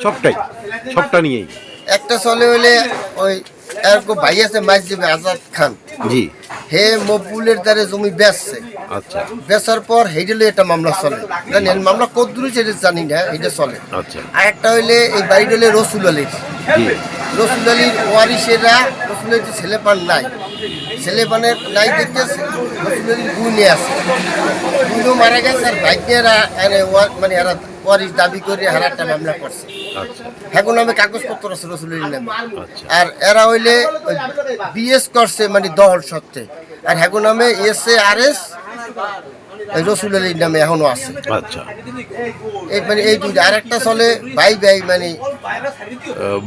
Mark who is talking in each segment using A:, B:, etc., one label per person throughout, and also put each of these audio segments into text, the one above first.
A: সবটা নিয়েই
B: একটা চলে হইলে ওই এরকম ভাই আছে মাইজিবে আজাদ খান,
A: জি।
B: হে মকবুলের দ্বারে জমি বেচছে।
A: আচ্ছা
B: বেচার পর হেডেলে একটা মামলা চলে, জানেন মামলা কত দূর সেটা জানি না, এটা চলে।
A: আচ্ছা
B: আর একটা হইলে এই বাড়িটা হলে রসুল আলীর।
A: জি
B: রসুল আলীর ওয়ারিসেরা, রসুল আলীর ছেলেপান নাই, ছেলেপানের নাই দেখতে রসুল আলীর গুণে আছে, গুণও মারা গেছে। আর ভাগ্যেরা মানে এরা ওয়ারিস দাবি করে হারা একটা মামলা করছে।
A: আচ্ছা
B: এখন নামে কাগজপত্র আছে রসুল আলীর নামে।
A: আচ্ছা
B: আর এরা হইলে বিএস করছে মানে দহল সত্ত্বে, আর এখন নামে SARS রসুল আলীর নামে এখনো আছে।
A: আচ্ছা
B: এই মানে এই দুইটা। আর একটা চলে ভাই ভাই মানে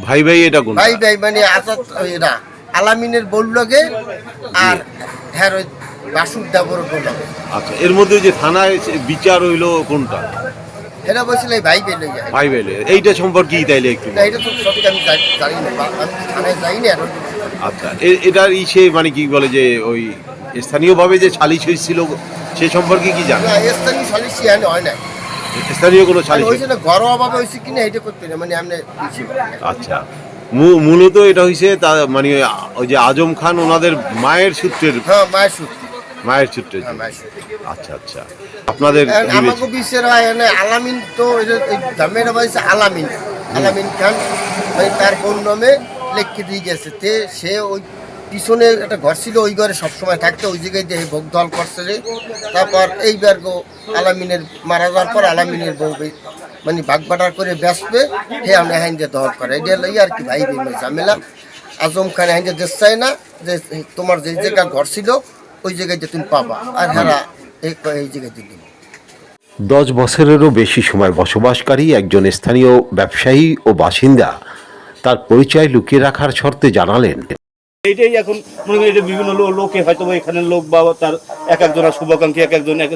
A: ভাই এটা কোন
B: ভাই ভাই মানে আজাদ এরা আলামিনের বললগে আর হ্যাঁ ওই বাসুর দাবর বললগে।
A: আচ্ছা এর মধ্যে যে থানায় বিচার হইলো কোনটা?
B: এরা বলছিল এই ভাই ভাই লইয়া।
A: ভাই এইটা সম্পর্কে তাইলে একটু
B: না এটা তো সত্যি আমি জানি না, আমি থানায় যাই না।
A: আচ্ছা এটার ইসে মানে কি বলে যে ওই স্থানীয়ভাবে যে সালিশ হয়েছিল সে সম্পর্কে কি জানেন?
B: না স্থানীয় সালিশি হয় না,
A: স্থানীয় কোনো সালিশ
B: হয়েছে না, ঘরোয়াভাবে হয়েছে কিনা এটা করতে না, মানে আমি
A: আচ্ছা মূলত এটা হয়েছে তা মানে ওই যে আজম খান ওনাদের মায়ের সূত্রের।
B: হ্যাঁ মায়ের সূত্রে।
A: মায়ের সূত্রে
B: হ্যাঁ মায়ের সূত্রে।
A: আচ্ছা আচ্ছা আপনাদের
B: আমাকে বিশ্বের আলামিন তো দামের হয়েছে আলামিন, আলামিন খান মানে তার বোন নামে লেখকে দিয়ে গেছে। তে সে ওই পিছনে একটা ঘর ছিল, ওই ঘরে সবসময় থাকতো, ওই জায়গায় দিয়ে ভোগ দল করছে রে। তারপর এইবার গো আলামিনের মারা যাওয়ার পর আলামিনের বউ মানে বাগবাটার করে বেসবে, হে আমরা হ্যাঁ দিয়ে দল করে এটা লই আর কি ভাই বিভিন্ন ঝামেলা। আজম খান হ্যাঁ দেশ চায় না যে তোমার যে জায়গা ঘর ছিল ওই জায়গায় যে তুমি পাবা, আর হ্যাঁ এই জায়গায় দিয়ে দিবে।
A: 10 বছরেরও বেশি সময় বসবাসকারী একজন স্থানীয় ব্যবসায়ী ও বাসিন্দা তার পরিচয় লুকিয়ে রাখার শর্তে জানালেন,
C: এইটাই এখন মনে করি এটা বিভিন্ন লোকে হয়তো এখানের লোক বা তার এক একজনের শুভাকাঙ্ক্ষী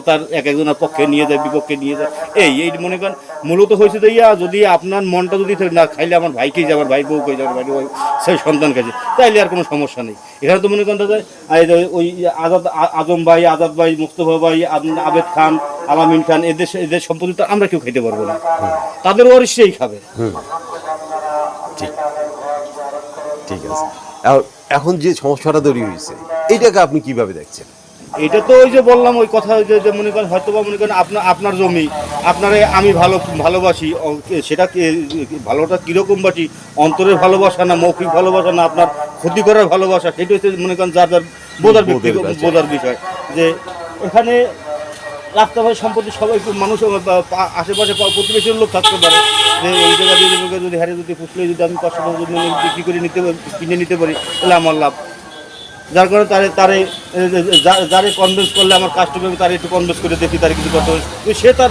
C: তার এক একজনের পক্ষে নিয়ে যায়, বিপক্ষে নিয়ে যায়। এই মনে করেন মূলত হয়েছে যে যদি আপনার মনটা যদি না খাইলে আমার ভাইকেই যায়, আমার ভাই বউকে যায়, ভাই সেই সন্তান কাছে, তাইলে আর কোনো সমস্যা নেই। এখানে তো মনে করেন দাদা ওই আজম ভাই, আজাদ ভাই, মুস্তফা ভাই, আবেদ খান, আলামিন খান, এদের সম্পত্তি তো আমরা কেউ খাইতে পারবো না, তাদের ওয়ারিসই খাবে।
A: ঠিক আছে। এখন যে সমস্যাটা তৈরি হয়েছে এইটাকে আপনি কিভাবে দেখছেন?
C: এটা তো ওই যে বললাম ওই কথা যে মনে করেন হয়তো বা মনে করেন আপনার জমি আপনারে আমি ভালোবাসি, সেটা ভালোটা কীরকম বাসি, অন্তরের ভালোবাসা না মৌখিক ভালোবাসা না আপনার ক্ষতি করার ভালোবাসা, সেটা হচ্ছে মনে করেন যার বোঝার বিষয়। যে এখানে রাস্তা ভাই সম্পত্তি সবাই মানুষ আশেপাশে প্রতিবেশীর লোক থাকতে পারে, যে ওই জায়গা দিয়ে যদি হারে যদি ফুসলে যদি আমি কষ্ট বিক্রি করে কিনে নিতে পারি তাহলে আমার লাভ। যার কারণে যারে কনভিন্স করলে আমার কাস্টমার তার একটু কনভিন্স করে দেখি তার কিছু করতে হবে, সে তার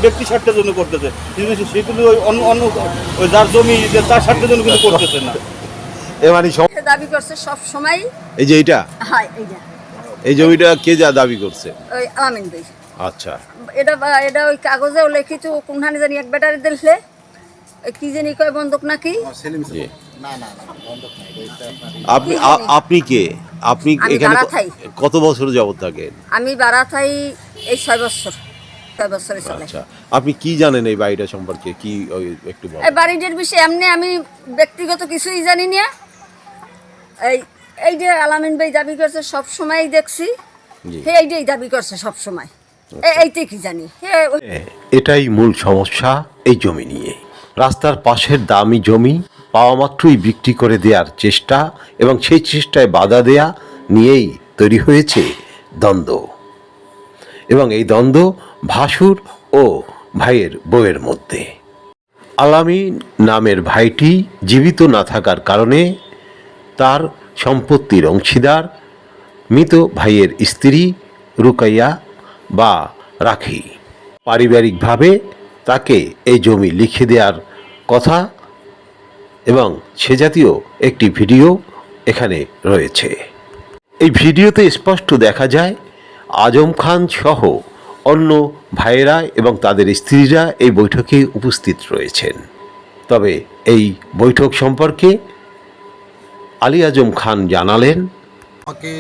C: ব্যক্তি স্বার্থের জন্য করতেছে, কিন্তু সে কিন্তু ওই অন্য ওই যার জমি তার স্বার্থের জন্য কিন্তু করতেছে না।
D: দাবি করছে সব সময়।
A: এই যে এইটা,
D: হ্যাঁ এইটা,
A: এই জমিটা কে যা দাবি করছে?
D: ওই আলামিন ভাই।
A: আচ্ছা
D: এটা ওই কাগজেও লিখিত কোনখানে জানি এক ব্যাটারি দিলে কি জানি কয় বন্দুক নাকি।
A: আপনি কে? আপনি এখানে কত বছর যাবত থাকেন?
D: আমি বারাথাই এই 6 বছর।
A: আচ্ছা আপনি কি জানেন এই বাড়িটা সম্পর্কে, কি একটু বলুন।
D: এই বাড়িটার বিষয়ে আমি ব্যক্তিগত কিছুই জানি না। এই যে আলামিন ভাই দাবি করছে সব সময় দেখছি, এইটাই দাবি করছে সব সময়, এইটাই কি জানি।
A: এটাই মূল সমস্যা এই জমি নিয়ে। রাস্তার পাশের দামি জমি পাওয়া মাত্রই বিক্রি করে দেওয়ার চেষ্টা এবং সেই চেষ্টায় বাধা দেয়া নিয়েই তৈরি হয়েছে দ্বন্দ্ব, এবং এই দ্বন্দ্ব ভাসুর ও ভাইয়ের বউয়ের মধ্যে। আলামিন নামের ভাইটি জীবিত না থাকার কারণে তার সম্পত্তির অংশীদার মৃত ভাইয়ের স্ত্রী রুকাইয়া বা রাখি। পারিবারিকভাবে তাকে এই জমি লিখে দেওয়ার কথা এবং সে জাতীয় একটি ভিডিও এখানে রয়েছে। এই ভিডিওতে স্পষ্ট দেখা যায় আজম খান সহ অন্য ভাইয়েরা এবং তাদের স্ত্রীরা এই বৈঠকে উপস্থিত রয়েছেন। তবে এই বৈঠক সম্পর্কে আলী আজম খান জানালেন,
E: আমাকে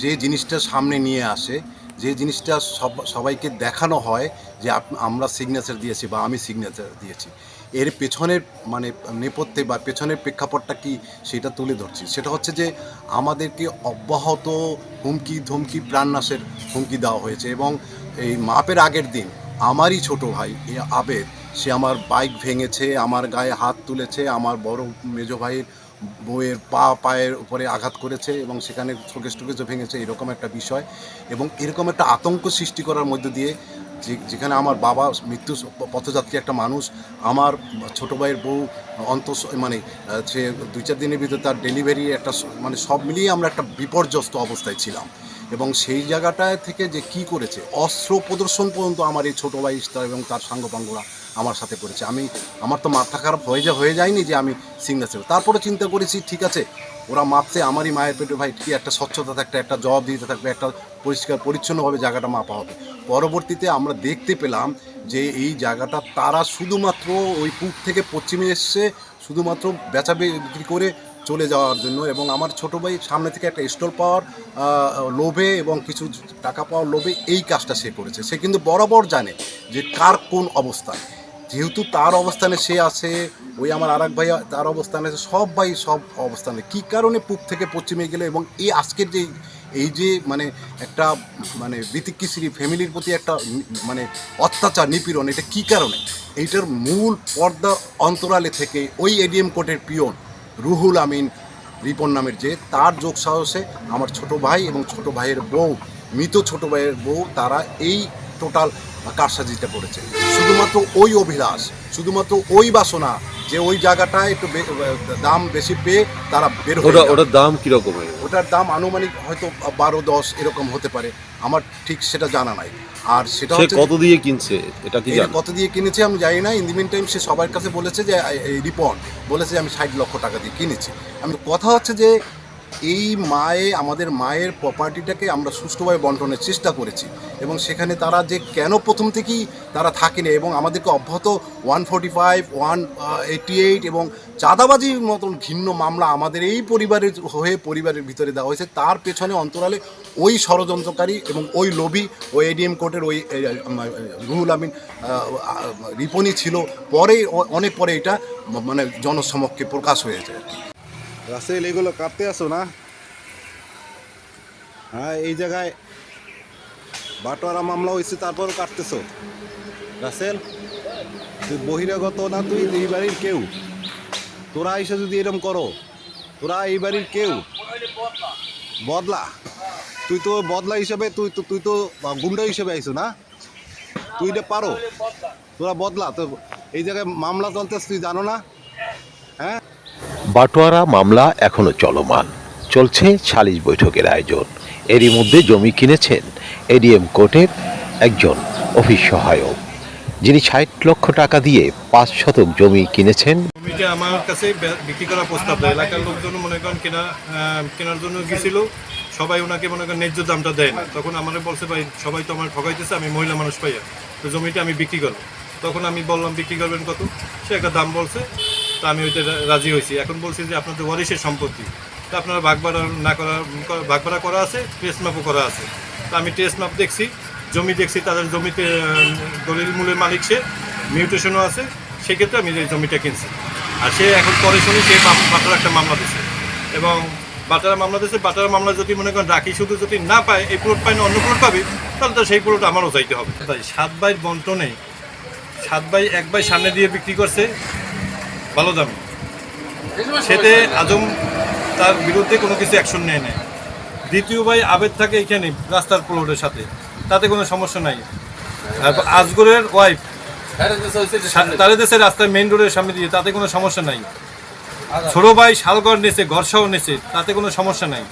E: যে জিনিসটা সামনে নিয়ে আসে, যে জিনিসটা সবাইকে দেখানো হয় যে আমরা সিগনেচার দিয়েছি বা আমি সিগনেচার দিয়েছি, এর পেছনের মানে নেপথ্যে বা পেছনের প্রেক্ষাপটটা কি সেটা তুলে ধরছি। সেটা হচ্ছে যে আমাদেরকে অব্যাহত হুমকি ধমকি প্রাণনাশের হুমকি দেওয়া হয়েছে এবং এই মাপের আগের দিন আমারই ছোট ভাই আবেদ, সে আমার বাইক ভেঙেছে, আমার গায়ে হাত তুলেছে, আমার বড় মেজো ভাইয়ের বউয়ের পায়ের উপরে আঘাত করেছে এবং সেখানে শোকেস টোকেসও ভেঙেছে, এরকম একটা বিষয়। এবং এরকম একটা আতঙ্ক সৃষ্টি করার মধ্য দিয়ে যেখানে আমার বাবা মৃত্যু পথযাত্রী একটা মানুষ, আমার ছোটো ভাইয়ের বউ মানে সে 2-4 দিনের ভিতরে তার ডেলিভারি একটা মানে সব মিলিয়ে আমরা একটা বিপর্যস্ত অবস্থায় ছিলাম। এবং সেই জায়গাটায় থেকে যে কি করেছে, অস্ত্র প্রদর্শন পর্যন্ত আমার এই ছোটো ভাই এবং তার সাঙ্গপাঙ্গরা আমার সাথে করেছে। আমার তো মাথা খারাপ হয়ে যায়নি যে আমি সিগনেচার, তারপরে চিন্তা করেছি ঠিক আছে ওরা মাপছে, আমারই মায়ের পেটে ভাই কি একটা স্বচ্ছতা থাকবে, একটা জবাব দিতে থাকবে, একটা পরিষ্কার পরিচ্ছন্নভাবে জায়গাটা মাপা হবে। পরবর্তীতে আমরা দেখতে পেলাম যে এই জায়গাটা তারা শুধুমাত্র ওই পূব থেকে পশ্চিমে এসছে শুধুমাত্র বেচা বিক্রি করে চলে যাওয়ার জন্য। এবং আমার ছোটো ভাই সামনে থেকে একটা স্টল পাওয়ার লোভে এবং কিছু টাকা পাওয়ার লোভে এই কাজটা সে করেছে। সে কিন্তু বরাবর জানে যে কার কোন অবস্থান, যেহেতু তার অবস্থানে সে আছে, ওই আমার আর এক ভাই তার অবস্থানে আছে, সব ভাই সব অবস্থানে কী কারণে পূব থেকে পশ্চিমে গেলে এবং এই আজকের যে এই যে মানে একটা মানে বিতিকিশ্রী ফ্যামিলির প্রতি একটা মানে অত্যাচার নিপীড়ন, এটা কী কারণে, এইটার মূল পর্দা অন্তরালে থেকে ওই এডিএম কোর্টের পিয়ন রুহুল আমিন রিপন নামের যে তার যোগ সাহসে আমার ছোট ভাই এবং ছোট ভাইয়ের বউ, মৃত ছোট ভাইয়ের বউ, তারা এই টোটাল কারসাজিটা করেছে। শুধুমাত্র ওই অভিলাষ, শুধুমাত্র ওই বাসনা যে ওই জায়গাটায় একটু দাম বেশি পেয়ে তারা বের হয়ে যায়।
A: ওটার দাম কীরকম?
E: ওটার দাম আনুমানিক হয়তো 12-10 এরকম হতে পারে, আমার ঠিক সেটা জানা নাই। আর সেটা হচ্ছে
A: কত দিয়ে কিনছে এটা কি জানেন?
E: কত দিয়ে কিনেছে আমি জানি না। ইন দি মিন টাইম সে সবার কাছে বলেছে যে এই রিপন বলেছে আমি 60 লক্ষ টাকা দিয়ে কিনেছি। আমি কথা হচ্ছে যে এই আমাদের মায়ের প্রপার্টিটাকে আমরা সুষ্ঠুভাবে বন্টনের চেষ্টা করেছি এবং সেখানে তারা যে কেন প্রথম থেকেই তারা থাকেনি এবং আমাদেরকে অব্যাহত 145, 188 এবং চাঁদাবাজির মতন ঘিন্ন মামলা আমাদের এই পরিবারের ভিতরে দেওয়া হয়েছে। তার পেছনে অন্তরালে ওই ষড়যন্ত্রকারী এবং ওই লোভী ওই এডিএম কোর্টের ওই রুহুল আমিন রিপনই ছিল। পরে অনেক পরে এটা মানে জনসমক্ষে প্রকাশ হয়েছে।
C: রাসেল, এগুলো কাটতে আসো না? হ্যাঁ, এই জায়গায় বাটোয়ারা মামলা হয়েছে তারপরও কাটতেছো? রাসেল, তুই বহিরাগত না, তুই এই বাড়ির কেউ। তোরা এসে যদি এরকম করো, তোরা এই বাড়ির কেউ। বদলা, তুই তো বদলা হিসেবে তুই তো গুন্ডা হিসেবে আইসো না? তুই এটা পারো? তোরা বদলা তো এই জায়গায় মামলা চলতেছে, তুই জানো না? হ্যাঁ,
A: বাটোয়ারা মামলা এখনো চলমান, চলছে সালিশ বৈঠকের আয়োজন। এরই মধ্যে জমি কিনেছেন এডিএম কোর্টের একজন অফিস সহায়ক, যিনি 60 লক্ষ টাকা দিয়ে 5 শতক জমি কিনেছেন।
F: জমিটা আমার কাছে বিক্রি করার প্রস্তাব দেয়, এলাকার লোকজন মনে করেন কেনার জন্য গেছিল, সবাই ওনাকে মনে করেন ন্যায্য দামটা দেয় না। তখন আমার বলছে ভাই সবাই তো আমার ঠকাইতেছে, আমি মহিলা মানুষ পাইয়া তো জমিটা আমি বিক্রি করবো। তখন আমি বললাম বিক্রি করবেন কত, সে একটা দাম বলছে, তা আমি ওইটা রাজি হয়েছি। এখন বলছি যে আপনাদের ওয়ারিশের সম্পত্তি, তা আপনারা ভাগ ভাড়া করা আছে, টেস্ট মাপও করা আছে। তা আমি টেস্ট মাপ দেখছি, জমি দেখছি, তাদের জমিতে দলিল মূলের মালিক সে, মিউটেশনও আছে, সেক্ষেত্রে আমি এই জমিটা কিনছি। আর সে এখন পরে শুনি সে বাটার একটা মামলা দিয়েছে এবং বাটার মামলা যদি মনে করেন রাখি শুধু যদি না পায়, এই প্লট পায় না অন্য প্লট পাবে, তাহলে তো সেই প্লট আমারও চাইতে হবে। তাই 7 ভাইয়ের বন্টনে 7 ভাই 1 ভাই সামনে দিয়ে বিক্রি করছে ভালো দামে, সেতে আজম তার বিরুদ্ধে কোনো কিছু অ্যাকশন নেয় নাই। দ্বিতীয় ভাই আবেদ থাকে এখানে রাস্তার প্লটের সাথে, তাতে কোনো সমস্যা নাই। আর আজগরের ওয়াইফ তারে দেশে রাস্তায় মেইন রোডের সামনে দিয়ে, তাতে কোনো সমস্যা নাই। ছোট ভাই শালগড় নেছে, ঘরসহ নেছে, তাতে কোনো সমস্যা নাই।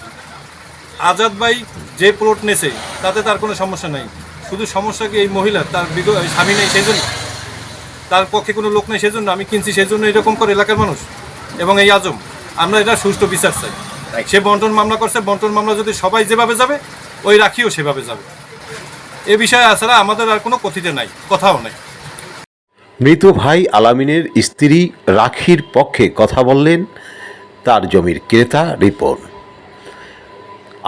F: আজাদ ভাই যে প্লট নেছে তাতে তার কোনো সমস্যা নাই। শুধু সমস্যা কি এই মহিলার, তার স্বামী নেই সেই জন্য, তার পক্ষে কোনো লোক নেই সেই জন্য আমি কিনছি, সেই জন্য এরকম করে এলাকার মানুষ এবং এই আজম। আমরা এটা সুষ্ঠু বিচার চাই। সে বন্টন মামলা করছে, বন্টন মামলা যদি সবাই যেভাবে যাবে ওই রাখিও সেভাবে যাবে। এ বিষয়ে আসলে আমাদের আর কোনো কথাও নাই।
A: মৃত ভাই আলামিনের স্ত্রী রাখির পক্ষে কথা বললেন তার জমির ক্রেতা রিপন।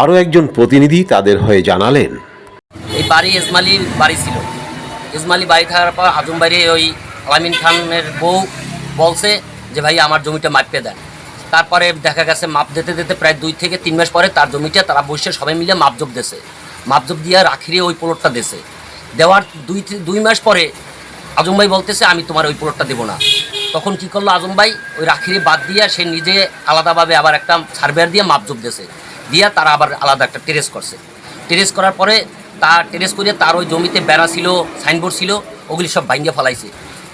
A: আরও একজন প্রতিনিধি তাদের হয়ে জানালেন,
G: এই বাড়ি ইসমাইলির বাড়ি ছিল। ইসমাইলি বাড়ি থাকার পর আজম বাড়ি ওই আলামিন খানের বউ বলছে যে ভাই আমার জমিটা মাপে দেন। তারপরে দেখা গেছে মাপ দিতে দিতে প্রায় 2 থেকে 3 মাস পরে তার জমিটা তারা বসে সবাই মিলে মাপজোপ দিয়েছে। মাপজোপ দিয়ে রাখিরে ওই প্লটটা দিয়েছে। দেওয়ার 2 মাস পরে আজম ভাই বলতেছে আমি তোমার ওই প্লটটা দেবো না। তখন কি করলো আজম ভাই, ওই রাখিরে বাদ দিয়ে সে নিজে আলাদাভাবে আবার একটা সার্ভেয়ার দিয়ে মাপজোপ দিয়েছে, দিয়া তারা আবার আলাদা একটা টেরেস করছে। টেরেস করার পরে তার টেরেস করে তার ওই জমিতে বেড়া ছিল, সাইনবোর্ড ছিল, ওগুলি সব ভাঙিয়ে ফেলাইছে।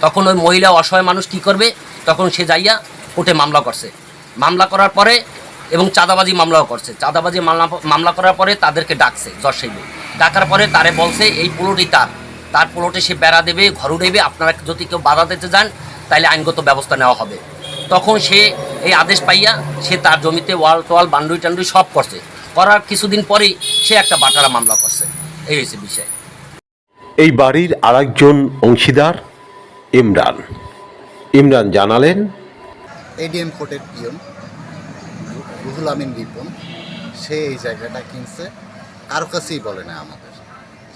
G: তখন ওই মহিলা অসহায় মানুষ কি করবে, তখন সে যাইয়া কোর্টে মামলা করছে। মামলা করার পরে এবং চাঁদাবাজি মামলাও করছে। চাঁদাবাজি মামলা করার পরে তাদেরকে ডাকছে জজ সাহেব। ডাকার পরে তারে বলছে এই প্লটই তার প্লটে সে বেড়া দেবে, ঘর দেবে, আপনারা যদি কেউ বাধা দিতে যান তাহলে আইনগত ব্যবস্থা নেওয়া হবে। তখন সে এই আদেশ পাইয়া সে তার জমিতে ওয়াল টোয়াল বান্ডুই টান্ডুই সব করছে। করার কিছুদিন পরেই সে একটা বাটারা মামলা করছে। এই হয়েছে বিষয়।
A: এই বাড়ির আরেকজন অংশীদার ইমরান জানালেন,
H: এডিএম কোর্টের পিয়ন রুহুল আমিন রিপন, সে এই জায়গাটা কিনছে, কারো কাছেই বলে না আমাদের।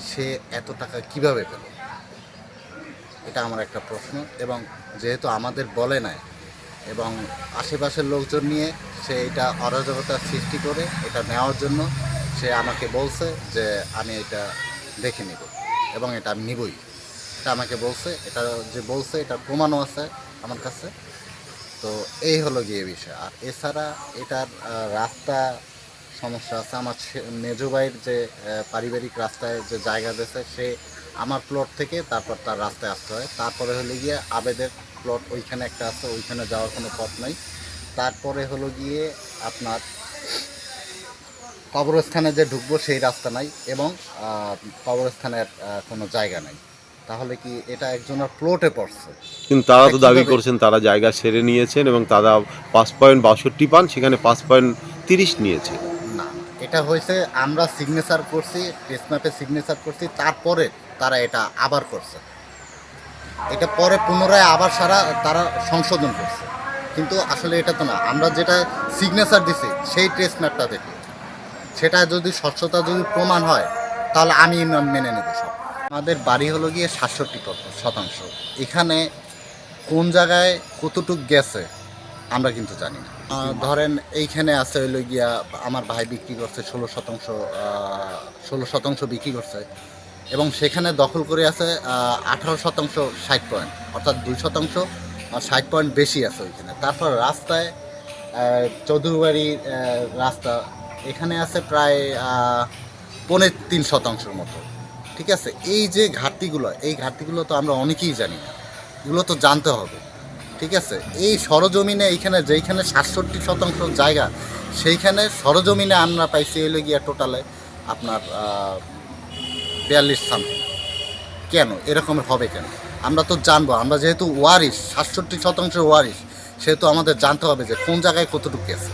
H: সে এত টাকা কিভাবে পেল, এটা আমার একটা প্রশ্ন। এবং যেহেতু আমাদের বলে নাই এবং আশেপাশের লোকজন নিয়ে সে এটা অরাজকতার সৃষ্টি করে এটা নেওয়ার জন্য সে আমাকে বলছে যে আমি এটা দেখে নিব এবং এটা আমি নিবই। এটা আমাকে বলছে, এটা যে বলছে এটা প্রমাণও আছে আমার কাছে। তো এই হলো গিয়ে বিষয়। আর এছাড়া এটার রাস্তা সমস্যা আছে। আমার মেজো ভাইয়ের যে পারিবারিক রাস্তায় যে জায়গা দিয়েছে, সে আমার প্লট থেকে তারপর তার রাস্তায় আসতে হয়। তারপরে হলো গিয়ে আবেদের প্লট ওইখানে একটা আছে, ওইখানে যাওয়ার কোনো পথ নাই। তারপরে হলো গিয়ে আপনার কবরস্থানে যে ঢুকবো সেই রাস্তা নাই এবং কবরস্থানের কোনো জায়গা নাই। তাহলে কি এটা একজনের প্লটে পড়ছে?
A: কিন্তু তারা তো দাবি করছেন তারা জায়গা সেরে নিয়েছেন এবং তারা 5.62 পান, সেখানে 5.30 নিয়েছে।
H: না, এটা হয়েছে আমরা সিগনেচার করছি, প্রেস ম্যাপে সিগনেচার করছি, তারপরে তারা এটা আবার করছে। এটা পরে পুনরায় আবার তারা সংশোধন করছে। কিন্তু আসলে এটা তো না, আমরা যেটা সিগনেচার দিছি সেই ট্রেস ম্যাপটা দেখি, সেটা যদি স্বচ্ছতা যদি প্রমাণ হয় তাহলে আমি মেনে নেব সব। আমাদের বাড়ি হলো গিয়ে 67%। এখানে কোন জায়গায় কতটুক গেছে আমরা কিন্তু জানি না। ধরেন এইখানে আছে হইলো গিয়া আমার ভাই বিক্রি করছে 16% বিক্রি করছে এবং সেখানে দখল করে আছে 18% 60 পয়েন্ট, অর্থাৎ 2% 60 পয়েন্ট বেশি আছে ওইখানে। তারপর রাস্তায় চৌধুরীবাড়ির রাস্তা এখানে আছে প্রায় 3.25% মতো। ঠিক আছে, এই যে ঘাটতিগুলো, এই ঘাটতিগুলো তো আমরা অনেকেই জানি না, এগুলো তো জানতে হবে। ঠিক আছে, এই সরজমিনে এইখানে যেইখানে 67% জায়গা, সেইখানে সরজমিনে আমরা পাইছি হইলে গিয়া টোটালে আপনার 42 সামথিং। কেন এরকম হবে কেন আমরা তো জানবো। আমরা যেহেতু ওয়ারিশ, 67% ওয়ারিশ, সেহেতু আমাদের জানতে হবে যে কোন জায়গায় কতটুকু আছে।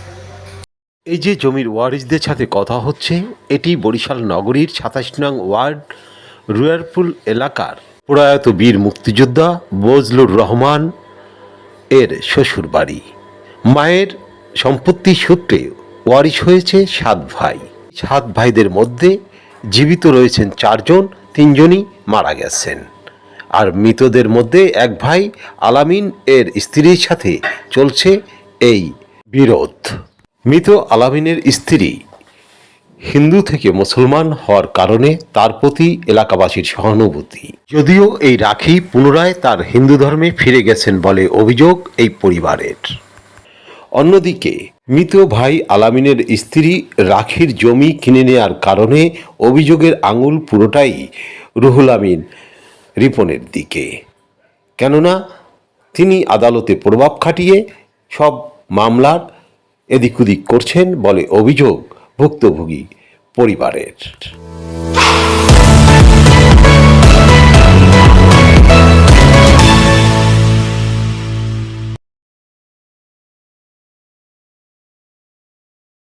A: এই যে জমির ওয়ারিশদের সাথে কথা হচ্ছে, এটি বরিশাল নগরীর 27 নং ওয়ার্ড রুয়ারপুল এলাকার প্রয়াত বীর মুক্তিযোদ্ধা বজলুর রহমান এর শ্বশুর বাড়ি। মায়ের সম্পত্তি সূত্রে ওয়ারিশ হয়েছে 7 ভাই। 7 ভাইদের মধ্যে জীবিত রয়েছেন 4 জন, 3 জনই মারা গেছেন। আর মৃতদের মধ্যে এক ভাই আলামিন এর স্ত্রীর সাথে চলছে এই বিরোধ। মৃত আলামিনের স্ত্রী হিন্দু থেকে মুসলমান হওয়ার কারণে তার প্রতি এলাকাবাসীর সহানুভূতি। যদিও এই রাখি পুনরায় তার হিন্দু ধর্মে ফিরে গেছেন বলে অভিযোগ এই পরিবারের। অন্যদিকে মৃত ভাই আলামিনের স্ত্রী রাখির জমি কিনে নেওয়ার কারণে অভিযোগের আঙুল পুরোটাই রুহুল আমিন রিপনের দিকে, কেননা তিনি আদালতে প্রভাব খাটিয়ে সব মামলার এদিক ওদিক করছেন বলে অভিযোগ ভুক্তভোগী পরিবারের।